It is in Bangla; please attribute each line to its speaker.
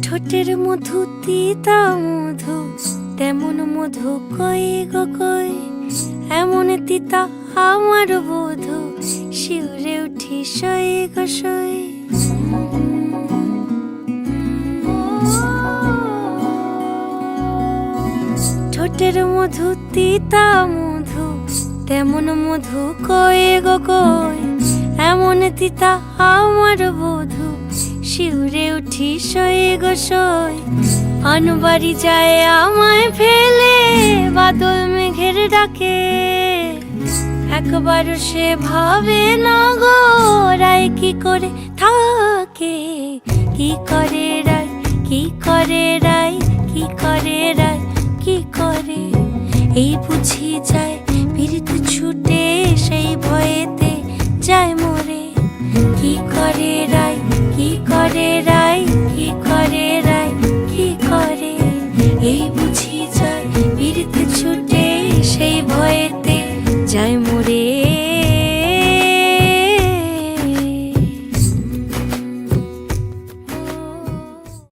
Speaker 1: ঠোঁটের মধু তিতা মধু, তেমন মধু কই গো কই, এমন তিতা আমার বধূ, শিউরে উঠি সই গো সই। ঠোঁটের মধু তিতা মধু, তেমন মধু কই গো কই, এমন তিতা আমার বধূ, শিউরে উঠি সই গো সই। আনবাড়ি যায় আমায় ফেলে বাদল মেঘের ডাকে, একবারও সে ভাবে না গো রায় কি করে থাকে। কি করে রায়, কি করে রায়, কি করে রায়, কি করে এই বুঝি যায়